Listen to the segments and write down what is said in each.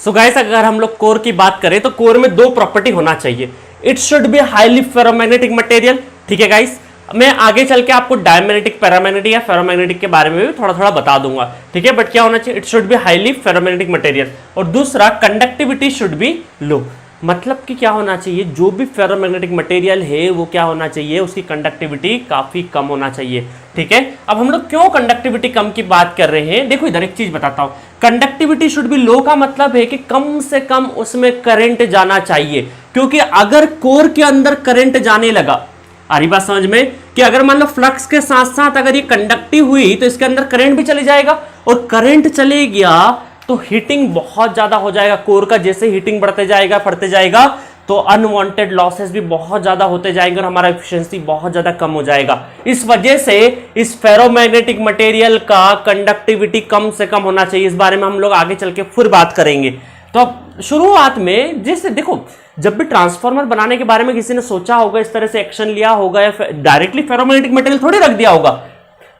So guys, अगर हम लोग कोर की बात करें तो कोर में दो प्रॉपर्टी होना चाहिए। It should be highly ferromagnetic material, ठीक है गाइस। मैं आगे चल के आपको डायमैग्नेटिक, पैरामैग्नेटिक या फेरोमैग्नेटिक के बारे में भी थोड़ा थोड़ा बता दूंगा, ठीक है। बट क्या होना चाहिए? It should be highly ferromagnetic material. और दूसरा, कंडक्टिविटी शुड बी लो, मतलब कि क्या होना चाहिए? जो भी फेरोमैग्नेटिक मटेरियल है वो क्या होना चाहिए? उसकी कंडक्टिविटी काफी कम होना चाहिए, ठीक है। अब हम लोग क्यों कंडक्टिविटी कम की बात कर रहे हैं? देखो इधर एक चीज बताता हूं, कंडक्टिविटी शुड बी लो का मतलब है कि कम से कम उसमें करंट जाना चाहिए, क्योंकि अगर कोर के अंदर करंट जाने लगा, आ रही बात समझ में, कि अगर मान लो फ्लक्स के साथ साथ अगर ये कंडक्टिव हुई तो इसके अंदर करंट भी चले जाएगा, और करंट चले गया तो हीटिंग बहुत ज्यादा हो जाएगा कोर का। जैसे हीटिंग बढ़ते जाएगा तो अनवांटेड लॉसेस भी बहुत ज्यादा होते जाएंगे और हमारा एफिशिएंसी बहुत ज्यादा कम हो जाएगा। इस वजह से इस फेरोमैग्नेटिक मटेरियल का कंडक्टिविटी कम से कम होना चाहिए। इस बारे में हम लोग आगे चल के फिर बात करेंगे। तो अब शुरुआत में जैसे देखो, जब भी ट्रांसफार्मर बनाने के बारे में किसी ने सोचा होगा, इस तरह से एक्शन लिया होगा, या डायरेक्टली फेरोमैग्नेटिक मटेरियल थोड़ी रख दिया होगा,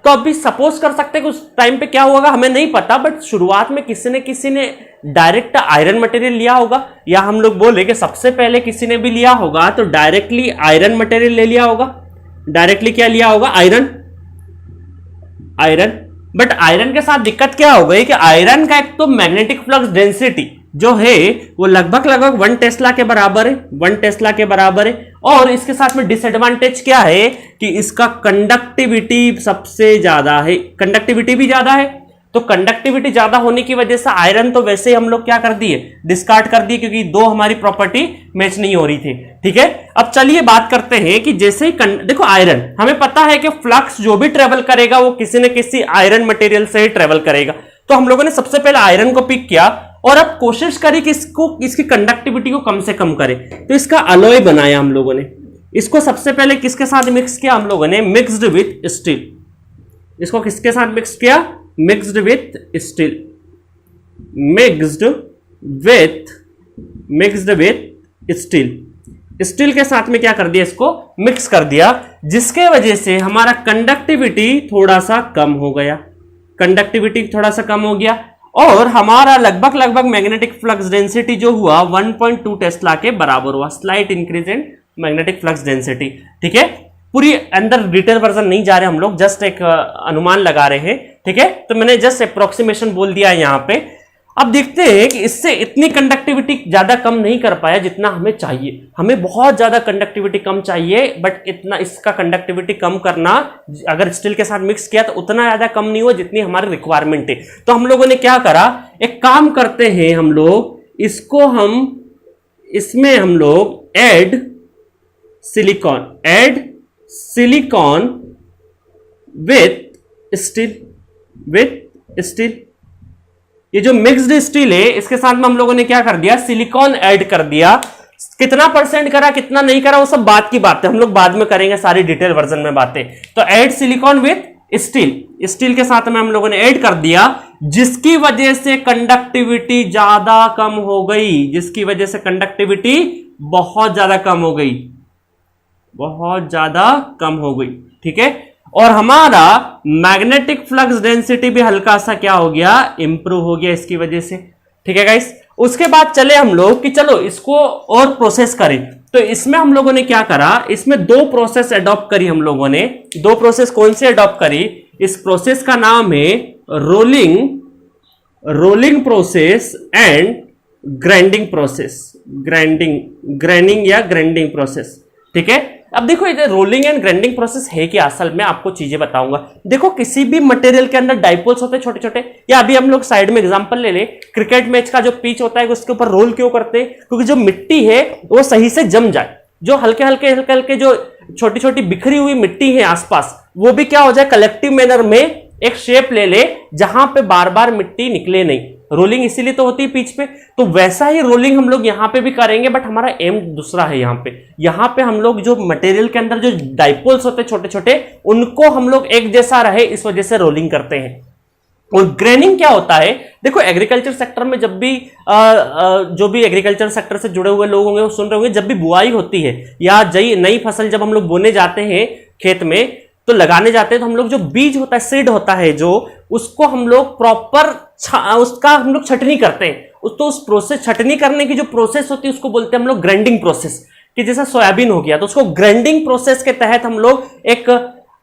तो अभी सपोज कर सकते हैं कि उस टाइम पे क्या हुआ हमें नहीं पता, बट शुरुआत में किसी ने डायरेक्ट आयरन मटेरियल लिया होगा, या हम लोग बोले कि सबसे पहले किसी ने भी लिया होगा तो डायरेक्टली आयरन मटेरियल ले लिया होगा। डायरेक्टली क्या लिया होगा? आयरन। बट आयरन के साथ दिक्कत क्या हो गई कि आयरन का एक तो मैग्नेटिक फ्लक्स डेंसिटी जो है वो लगभग 1 टेस्ला के बराबर है, 1 टेस्ला के बराबर है। और इसके साथ में डिसएडवांटेज क्या है कि इसका कंडक्टिविटी सबसे ज्यादा है, कंडक्टिविटी भी ज्यादा है। तो कंडक्टिविटी ज्यादा होने की वजह से आयरन तो वैसे ही हम लोग क्या कर दिए? डिस्कार्ड कर दिए, क्योंकि दो हमारी प्रॉपर्टी मैच नहीं हो रही थी, ठीक है। अब चलिए बात करते हैं कि जैसे ही देखो आयरन, हमें पता है कि फ्लक्स जो भी ट्रेवल करेगा वो किसी न किसी आयरन मटेरियल से ही ट्रेवल करेगा। तो हम लोगों ने सबसे पहले आयरन को पिक किया और अब कोशिश करी कि इसकी कंडक्टिविटी को कम से कम करें। तो इसका अलॉय बनाया हम लोगों ने। इसको सबसे पहले किसके साथ मिक्स किया हम लोगों ने? Mixed with steel. इसको किसके साथ मिक्स किया? Mixed with steel. Mixed with steel. Steel के साथ में क्या कर दिया? इसको मिक्स कर दिया, जिसके वजह से हमारा कंडक्टिविटी थोड़ा सा कम हो गया। कंडक्टिविटी थोड़ा सा कम हो गया और हमारा लगभग मैग्नेटिक फ्लक्स डेंसिटी जो हुआ 1.2 टेस्ला के बराबर हुआ। Slight increase in magnetic flux density, ठीक है। पूरी अंदर डिटेल वर्जन नहीं जा रहे हम लोग, जस्ट एक अनुमान लगा रहे हैं, ठीक है। तो मैंने जस्ट अप्रोक्सीमेशन बोल दिया है यहां पे। अब देखते हैं कि इससे इतनी कंडक्टिविटी ज्यादा कम नहीं कर पाया जितना हमें चाहिए। हमें बहुत ज्यादा कंडक्टिविटी कम चाहिए, बट इतना इसका कंडक्टिविटी कम करना अगर स्टील के साथ मिक्स किया तो उतना ज्यादा कम नहीं हुआ जितनी हमारी रिक्वायरमेंट है। तो हम लोगों ने क्या करा, एक काम करते हैं हम लोग, इसमें हम लोग ऐड सिलिकॉन विथ स्टील। ये जो मिक्स्ड स्टील है इसके साथ में हम लोगों ने क्या कर दिया? सिलिकॉन ऐड कर दिया। कितना परसेंट करा, कितना नहीं करा, वो सब बात की बात है, हम लोग बाद में करेंगे सारी डिटेल वर्जन में बातें। तो ऐड सिलिकॉन विथ स्टील के साथ में हम लोगों ने ऐड कर दिया, जिसकी वजह से कंडक्टिविटी ज्यादा कम हो गई, जिसकी वजह से कंडक्टिविटी बहुत ज्यादा कम हो गई, ठीक है। और हमारा मैग्नेटिक फ्लक्स डेंसिटी भी हल्का सा क्या हो गया? इंप्रूव हो गया इसकी वजह से, ठीक है गाइस। उसके बाद चले हम लोग कि चलो इसको और प्रोसेस करें। तो इसमें हम लोगों ने क्या करा? इसमें 2 प्रोसेस अडॉप्ट करी हम लोगों ने। 2 प्रोसेस कौन से अडॉप्ट करी? इस प्रोसेस का नाम है rolling process and grinding process, ठीक है। अब देखो ये रोलिंग एंड ग्राइंडिंग प्रोसेस है कि असल में आपको चीजें बताऊंगा। देखो किसी भी मटेरियल के अंदर डाइपोल्स होते हैं छोटे छोटे, या अभी हम लोग साइड में एग्जांपल ले लें, क्रिकेट मैच का जो पिच होता है उसके ऊपर रोल क्यों करते हैं? क्योंकि जो मिट्टी है वो सही से जम जाए, जो हल्के जो छोटी छोटी बिखरी हुई मिट्टी है आसपास, वो भी क्या हो जाए? कलेक्टिव मैनर में एक शेप ले जहां पे बार बार मिट्टी निकले नहीं। रोलिंग इसीलिए तो होती है पिच पे। तो वैसा ही रोलिंग हम लोग यहां पे भी करेंगे, बट हमारा एम दूसरा है। यहां पे हम लोग जो मटेरियल के अंदर जो डाइपोल्स होते हैं छोटे छोटे, उनको हम लोग एक जैसा रहे इस वजह से रोलिंग करते हैं। और ग्रेनिंग क्या होता है? देखो एग्रीकल्चर सेक्टर में जब भी जो भी एग्रीकल्चर सेक्टर से जुड़े हुए लोग होंगे वो सुन रहे होंगे, जब भी बुआई होती है या नई फसल जब हम लोग बोने जाते हैं खेत में, तो लगाने जाते हैं, तो हम लोग जो बीज होता है, सीड होता है जो, उसको हम लोग प्रॉपर उसका हम लोग छटनी करते हैं तो उस प्रोसेस, छटनी करने की जो प्रोसेस होती है उसको बोलते हैं हम लोग ग्राइंडिंग प्रोसेस। कि जैसा सोयाबीन हो गया तो उसको ग्राइंडिंग प्रोसेस के तहत हम लोग एक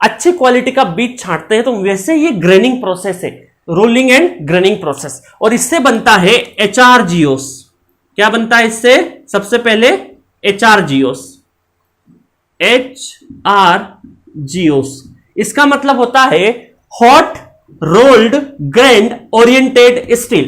अच्छी क्वालिटी का बीज छांटते हैं, तो वैसे ये ग्रेनिंग प्रोसेस है, रोलिंग एंड ग्रेनिंग प्रोसेस। और इससे बनता है HRGOs। क्या बनता है इससे? सबसे पहले HRGOs। HRGOs इसका मतलब होता है hot rolled grind oriented steel.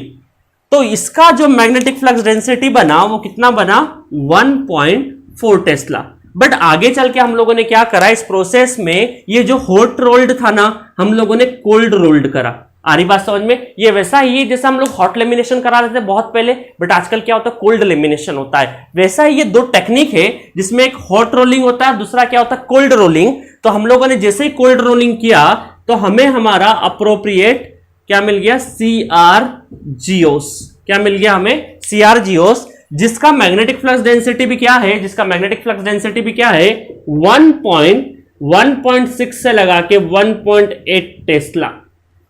तो इसका जो मैग्नेटिक फ्लक्स डेंसिटी बना वो कितना बना? 1.4 टेस्ला। बट आगे चल के हम लोगों ने क्या करा इस प्रोसेस में, ये जो हॉट रोल्ड था ना, हम लोगों ने कोल्ड रोल्ड करा। आ रही बात समझ में? ये वैसा ही है जैसा हम लोग हॉट लेमिनेशन करा रहे थे बहुत पहले, बट आजकल क्या होता है कोल्ड लेमिनेशन होता है। वैसा ही ये दो टेक्निक है जिसमें एक हॉट रोलिंग होता है, दूसरा क्या होता है कोल्ड रोलिंग। तो हम लोगों ने जैसे ही कोल्ड रोलिंग किया तो हमें हमारा अप्रोप्रिएट क्या मिल गया? CRGOs। क्या मिल गया हमें? CRGOs, जिसका मैग्नेटिक फ्लक्स डेंसिटी भी क्या है? जिसका मैग्नेटिक फ्लक्स डेंसिटी भी क्या है? 1.6 से लगा के 1.8 टेस्ला।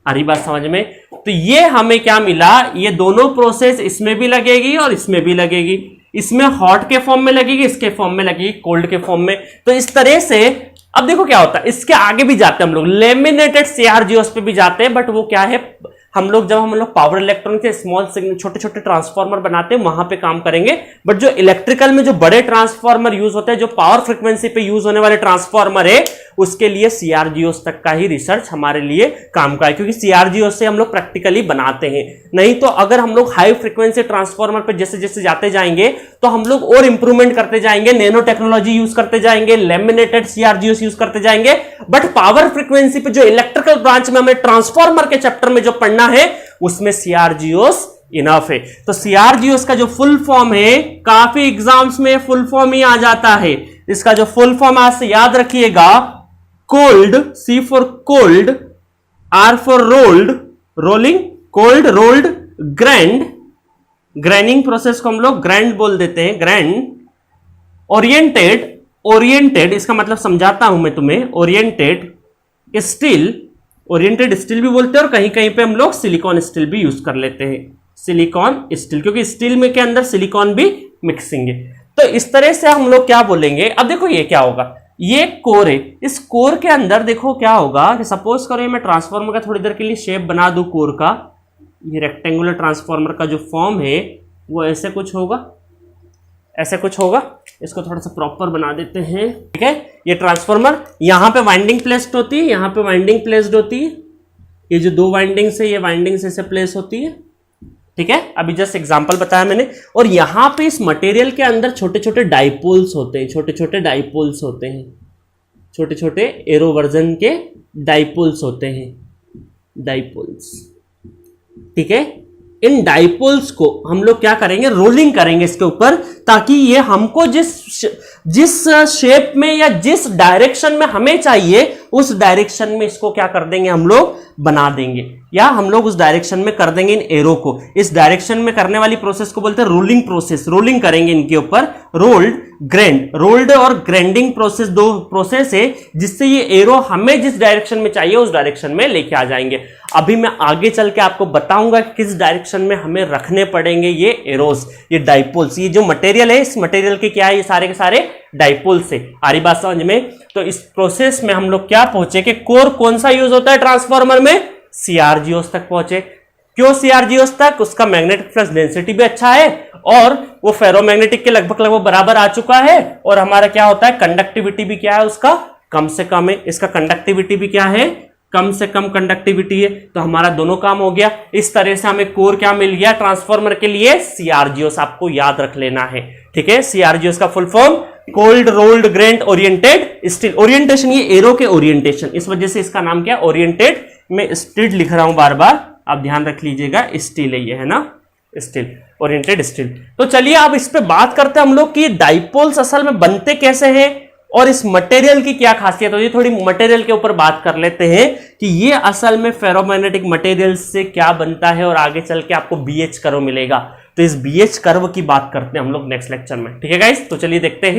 आ रही बात समझ में? तो ये हमें क्या मिला? ये दोनों प्रोसेस इसमें भी लगेगी और इसमें भी लगेगी। इसमें हॉट के फॉर्म में लगेगी, इसके फॉर्म में लगेगी कोल्ड के फॉर्म में। तो इस तरह से अब देखो क्या होता है, इसके आगे भी जाते हैं हम लोग, लेमिनेटेड CRGOs पे भी जाते हैं। बट वो क्या है, हम लोग जब हम लोग पावर इलेक्ट्रॉनिक के स्मॉल सिग्नल छोटे छोटे ट्रांसफार्मर बनाते हैं वहां पे काम करेंगे। बट जो इलेक्ट्रिकल में जो बड़े ट्रांसफार्मर यूज होते हैं, जो पावर फ्रीक्वेंसी पे यूज होने वाले ट्रांसफार्मर है, उसके लिए CRGOs तक का ही रिसर्च हमारे लिए काम का है, क्योंकि CRGOs से हम लोग प्रैक्टिकली बनाते हैं। नहीं तो अगर हम लोग हाई फ्रीक्वेंसी ट्रांसफार्मर पे जैसे जैसे जाते जाएंगे तो हम लोग और इंप्रूवमेंट करते जाएंगे, नैनो टेक्नोलॉजी यूज करते जाएंगे, लेमिनेटेड CRGOs यूज करते जाएंगे। बट पावर फ्रीक्वेंसी पे जो इलेक्ट्रिकल ब्रांच में हमें ट्रांसफार्मर के चैप्टर में जो पढ़ना है उसमें CRGOs इनफ है। तो CRGOs का जो फुल फॉर्म है, काफी एग्जाम्स में फुल फॉर्म ही आ जाता है। इसका जो फुल फॉर्म आज से याद रखिएगा, cold, C for cold, R for rolled, rolling, cold rolled grind, grinding process को हम लोग ग्राइंड बोल देते हैं, ग्राइंड। ओरिएंटेड, ओरिएंटेड इसका मतलब समझाता हूं मैं तुम्हें, ओरिएंटेड स्टील, ओरिएंटेड स्टील भी बोलते हैं और कहीं कहीं पे हम लोग सिलिकॉन स्टील भी यूज कर लेते हैं, सिलिकॉन स्टील, क्योंकि स्टील में के अंदर सिलिकॉन भी मिक्सिंग है। तो इस तरह से हम लोग क्या बोलेंगे। अब देखो ये क्या होगा, ये कोर है, इस कोर के अंदर देखो क्या होगा कि सपोज करो मैं ट्रांसफार्मर का थोड़ी देर के लिए शेप बना दूं कोर का, ये रेक्टेंगुलर ट्रांसफार्मर का जो फॉर्म है वो ऐसे कुछ होगा, ऐसे कुछ होगा। इसको थोड़ा सा प्रॉपर बना देते हैं, ठीक है। ये ट्रांसफार्मर, यहां पे वाइंडिंग प्लेस्ड होती है, यहां पे वाइंडिंग प्लेस्ड होती है, ये जो दो वाइंडिंग्स है ये वाइंडिंग्स ऐसे प्लेस होती है, ठीक है। अभी जस्ट एग्जांपल बताया मैंने। और यहां पे इस मटेरियल के अंदर छोटे छोटे डाइपोल्स होते हैं, छोटे छोटे डाइपोल्स होते हैं, छोटे छोटे एरो वर्जन के डाइपोल्स होते हैं, डाइपोल्स, ठीक है। इन डाइपोल्स को हम लोग क्या करेंगे, रोलिंग करेंगे इसके ऊपर, ताकि ये हमको जिस शेप में या जिस डायरेक्शन में हमें चाहिए उस डायरेक्शन में इसको क्या कर देंगे, हम लोग बना देंगे, या हम लोग उस डायरेक्शन में कर देंगे इन एरो को। इस डायरेक्शन में करने वाली प्रोसेस को बोलते हैं रोलिंग प्रोसेस। रोलिंग करेंगे इनके ऊपर, रोल्ड ग्राइंड, रोल्ड और ग्राइंडिंग प्रोसेस दो प्रोसेस है जिससे ये एरो हमें जिस डायरेक्शन में चाहिए उस डायरेक्शन में लेके आ जाएंगे। अभी मैं आगे चल के आपको बताऊंगा कि किस डायरेक्शन में हमें रखने पड़ेंगे ये एरोस, ये डाइपोल्स। ये जो मटेरियल है इस मटेरियल के क्या है, ये सारे के सारे डाइपोल्स है। आ रही बात समझ में? तो इस प्रोसेस में हम लोग क्या पहुंचे कि कोर कौन सा यूज होता है ट्रांसफार्मर में, CRGOs तक पहुंचे। क्यों CRGOs तक? उसका मैग्नेटिक फ्लक्स डेंसिटी भी अच्छा है और वो फेरोमैग्नेटिक के लगभग लगभग बराबर आ चुका है, और हमारा क्या होता है कंडक्टिविटी भी क्या है उसका, कम से कम है। इसका कंडक्टिविटी भी क्या है, कम से कम कंडक्टिविटी है। तो हमारा दोनों काम हो गया। इस तरह से हमें कोर क्या मिल गया ट्रांसफार्मर के लिए, CRGOs आपको याद रख लेना है, ठीक है। CRGOs का full form cold rolled grind oriented steel. Orientation, ये एरो के ओरिएंटेशन, इस वजह से इसका नाम क्या, ओरिएंटेड। मैं स्टील लिख रहा हूं बार बार, आप ध्यान रख लीजिएगा, स्टील है ये, है ना, स्टील, ओरिएंटेड स्टील। तो चलिए अब इस पे बात करते हैं हम लोग कि डाइपोल्स असल में बनते कैसे हैं और इस मटेरियल की क्या खासियत होती है। थोड़ी मटेरियल के ऊपर बात कर लेते हैं कि ये असल में फेरोमैग्नेटिक मटेरियल से क्या बनता है, और आगे चल के आपको BH कर्व मिलेगा। तो इस BH कर्व की बात करते हैं हम लोग नेक्स्ट लेक्चर में, ठीक है गाइस। तो चलिए देखते हैं।